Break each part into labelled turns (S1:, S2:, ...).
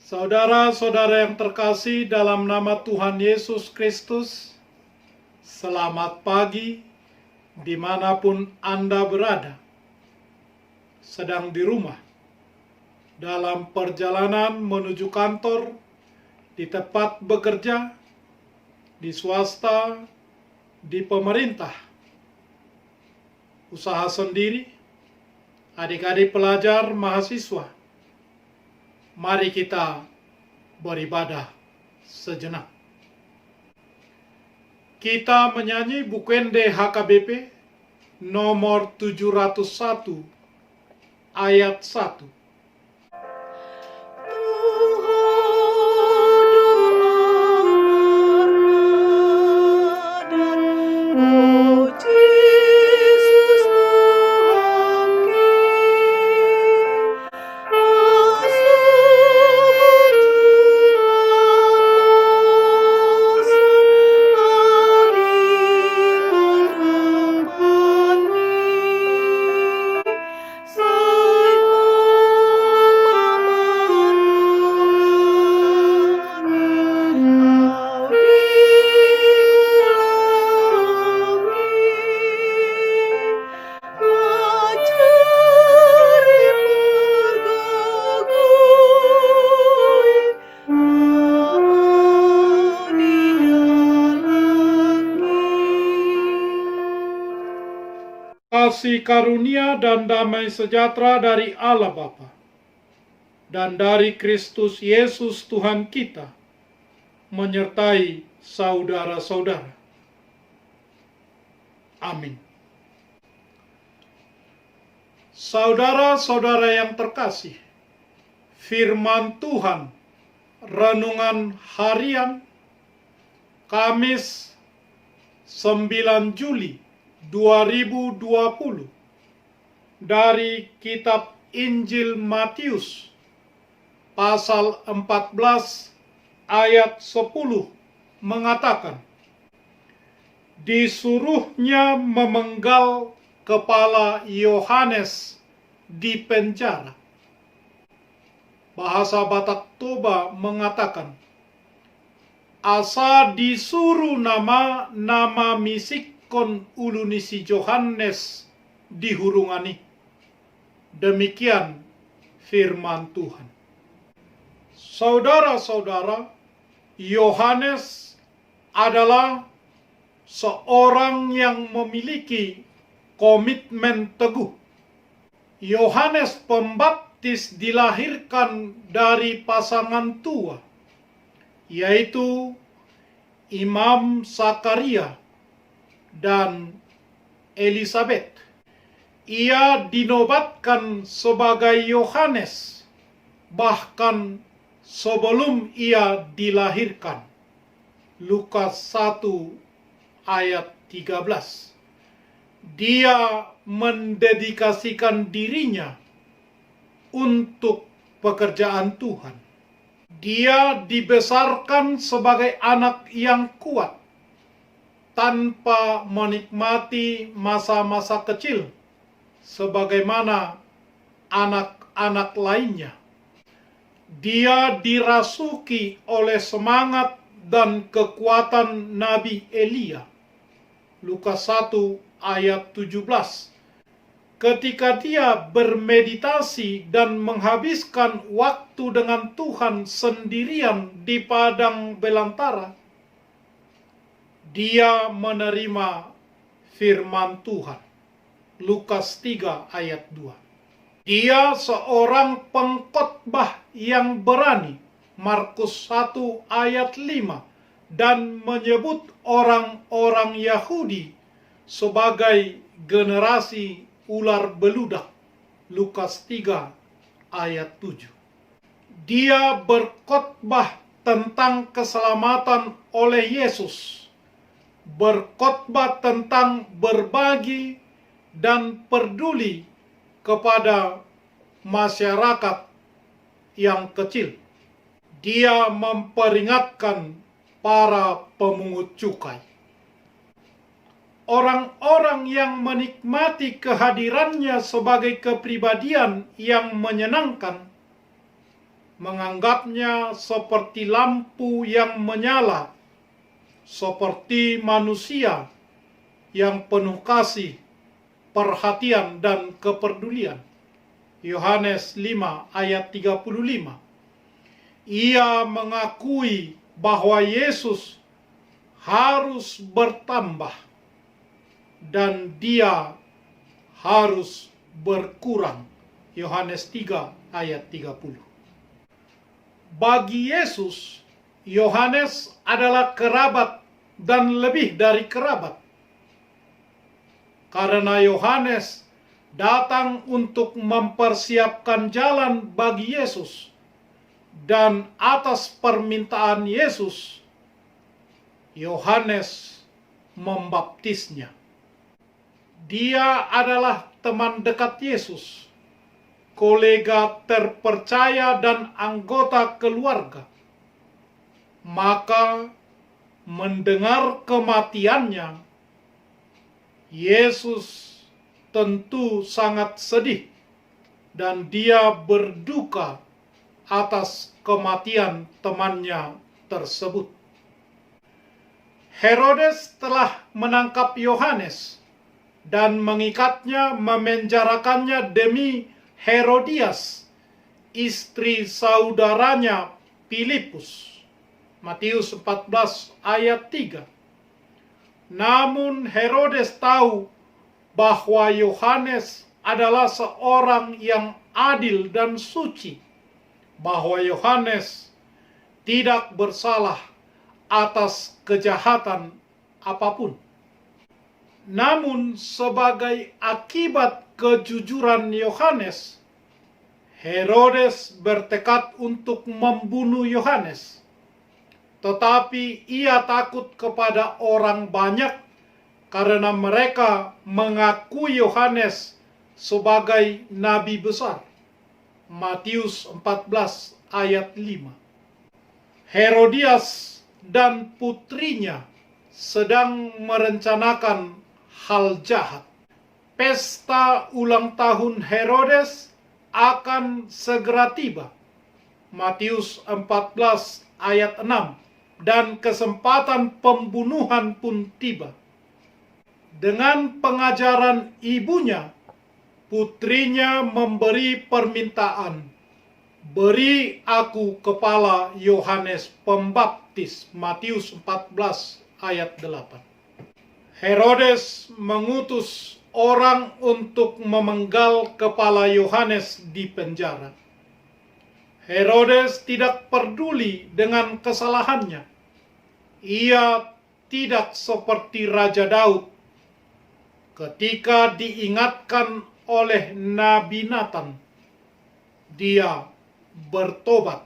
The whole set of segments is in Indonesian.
S1: Saudara-saudara yang terkasih dalam nama Tuhan Yesus Kristus, selamat pagi dimanapun Anda berada. Sedang di rumah, dalam perjalanan menuju kantor, di tempat bekerja, di swasta, di pemerintah, usaha sendiri, adik-adik pelajar, mahasiswa. Mari kita beribadah sejenak. Kita menyanyi Bukende HKBP nomor 701 ayat 1. Kasih karunia dan damai sejahtera dari Allah Bapa dan dari Kristus Yesus Tuhan kita menyertai saudara-saudara. Amin. Saudara-saudara yang terkasih, firman Tuhan renungan harian Kamis 9 Juli 2020 dari kitab Injil Matius pasal 14 ayat 10 mengatakan, disuruhnya memenggal kepala Yohanes di penjara. Bahasa Batak Toba mengatakan, asa disuruh nama misik kon uluni si Yohanes dihurungani. Demikian firman Tuhan. Saudara-saudara, Yohanes adalah seorang yang memiliki komitmen teguh. Yohanes Pembaptis dilahirkan dari pasangan tua, yaitu Imam Zakaria dan Elizabeth. Ia dinobatkan sebagai Yohanes bahkan sebelum ia dilahirkan. Lukas 1 ayat 13. Dia mendedikasikan dirinya untuk pekerjaan Tuhan. Dia dibesarkan sebagai anak yang kuat, tanpa menikmati masa-masa kecil sebagaimana anak-anak lainnya. Dia dirasuki oleh semangat dan kekuatan Nabi Elia. Lukas 1 ayat 17. Ketika dia bermeditasi dan menghabiskan waktu dengan Tuhan sendirian di padang belantara, dia menerima firman Tuhan. Lukas 3 ayat 2. Dia seorang pengkhotbah yang berani. Markus 1 ayat 5. Dan menyebut orang-orang Yahudi sebagai generasi ular beludak. Lukas 3 ayat 7. Dia berkhotbah tentang keselamatan oleh Yesus, berkhotbah tentang berbagi dan peduli kepada masyarakat yang kecil. Dia memperingatkan para pemungut cukai. Orang-orang yang menikmati kehadirannya sebagai kepribadian yang menyenangkan menganggapnya seperti lampu yang menyala, seperti manusia yang penuh kasih, perhatian, dan kepedulian. Yohanes 5 ayat 35. Ia mengakui bahwa Yesus harus bertambah dan dia harus berkurang. Yohanes 3 ayat 30. Bagi Yesus, Yohanes adalah kerabat dan lebih dari kerabat. Karena Yohanes datang untuk mempersiapkan jalan bagi Yesus, dan atas permintaan Yesus, Yohanes membaptisnya. Dia adalah teman dekat Yesus, kolega terpercaya dan anggota keluarga. Maka mendengar kematiannya, Yesus tentu sangat sedih dan dia berduka atas kematian temannya tersebut. Herodes telah menangkap Yohanes dan mengikatnya, memenjarakannya demi Herodias, istri saudaranya Filipus. Matius 14 ayat 3. Namun Herodes tahu bahwa Yohanes adalah seorang yang adil dan suci, bahwa Yohanes tidak bersalah atas kejahatan apapun. Namun sebagai akibat kejujuran Yohanes, Herodes bertekad untuk membunuh Yohanes. Tetapi ia takut kepada orang banyak karena mereka mengakui Yohanes sebagai nabi besar. Matius 14 ayat 5. Herodias dan putrinya sedang merencanakan hal jahat. Pesta ulang tahun Herodes akan segera tiba. Matius 14 ayat 6. Dan kesempatan pembunuhan pun tiba. Dengan pengajaran ibunya, putrinya memberi permintaan, "Beri aku kepala Yohanes Pembaptis." Matius 14 ayat 8. Herodes mengutus orang untuk memenggal kepala Yohanes di penjara. Herodes tidak peduli dengan kesalahannya. Ia tidak seperti Raja Daud ketika diingatkan oleh Nabi Nathan. Dia bertobat.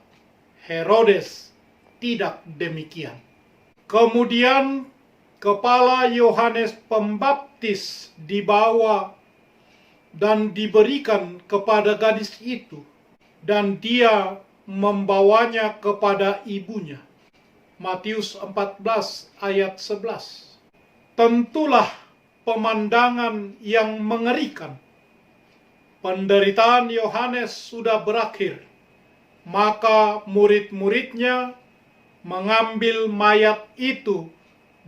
S1: Herodes tidak demikian. Kemudian kepala Yohanes Pembaptis dibawa dan diberikan kepada gadis itu, dan dia membawanya kepada ibunya. Matius 14 ayat 11. Tentulah pemandangan yang mengerikan. Penderitaan Yohanes sudah berakhir, maka murid-muridnya mengambil mayat itu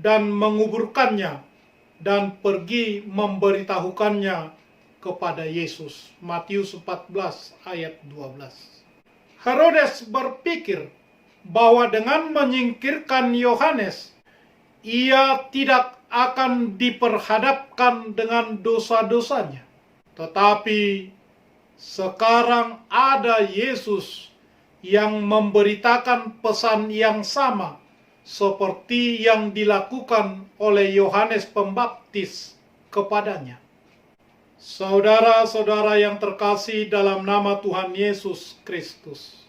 S1: dan menguburkannya dan pergi memberitahukannya kepada Yesus. Matius 14 ayat 12. Herodes berpikir bahwa dengan menyingkirkan Yohanes, ia tidak akan diperhadapkan dengan dosa-dosanya. Tetapi sekarang ada Yesus yang memberitakan pesan yang sama seperti yang dilakukan oleh Yohanes Pembaptis kepadanya. Saudara-saudara yang terkasih dalam nama Tuhan Yesus Kristus,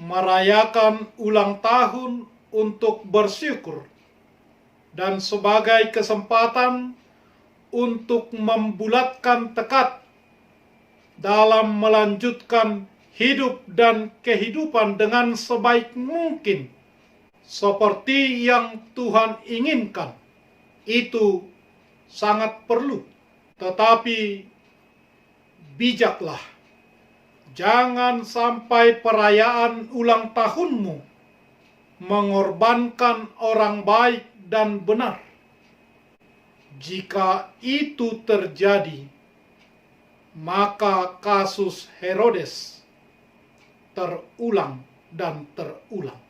S1: merayakan ulang tahun untuk bersyukur dan sebagai kesempatan untuk membulatkan tekad dalam melanjutkan hidup dan kehidupan dengan sebaik mungkin seperti yang Tuhan inginkan. Itu sangat perlu. Tetapi bijaklah, Jangan sampai perayaan ulang tahunmu mengorbankan orang baik dan benar. Jika itu terjadi, maka kasus Herodes terulang dan terulang.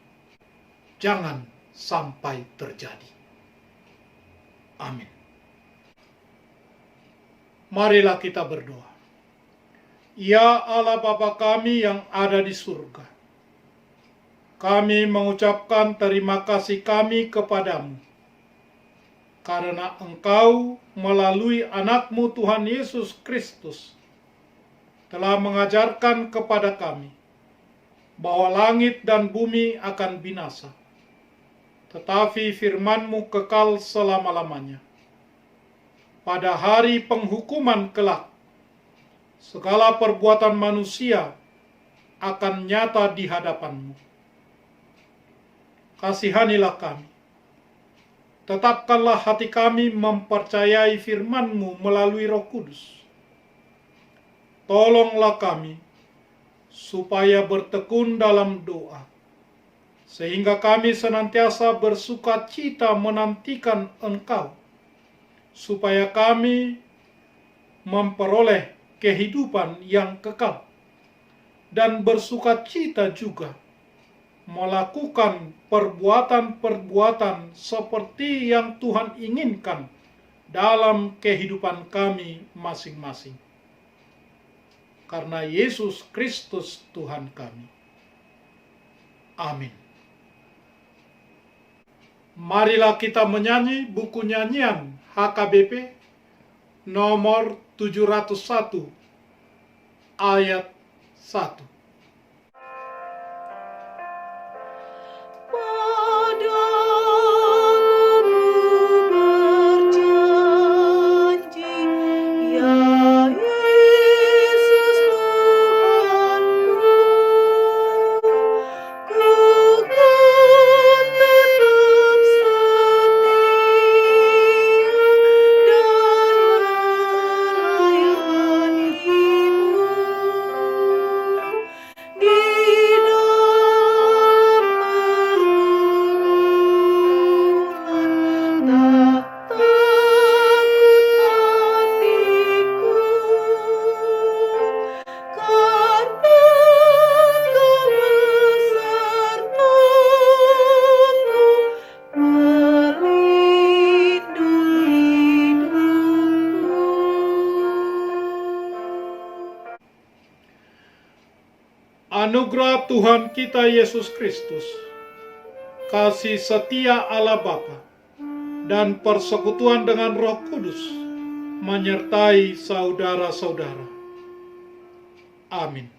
S1: Jangan sampai terjadi. Amin. Marilah kita berdoa. Ya Allah Bapa kami yang ada di surga, kami mengucapkan terima kasih kami kepadamu, karena Engkau melalui anak-Mu Tuhan Yesus Kristus telah mengajarkan kepada kami bahwa langit dan bumi akan binasa, tetapi firman-Mu kekal selama-lamanya. Pada hari penghukuman kelak, segala perbuatan manusia akan nyata di hadapan-Mu. Kasihanilah kami. Tetapkanlah hati kami mempercayai firman-Mu melalui Roh Kudus. Tolonglah kami supaya bertekun dalam doa, sehingga kami senantiasa bersukacita menantikan Engkau, supaya kami memperoleh kehidupan yang kekal, dan bersukacita juga melakukan perbuatan-perbuatan seperti yang Tuhan inginkan dalam kehidupan kami masing-masing. Karena Yesus Kristus Tuhan kami. Amin. Marilah kita menyanyi buku nyanyian HKBP nomor 701 ayat 1. Anugerah Tuhan kita Yesus Kristus, kasih setia Allah Bapa, dan persekutuan dengan Roh Kudus menyertai saudara-saudara. Amin.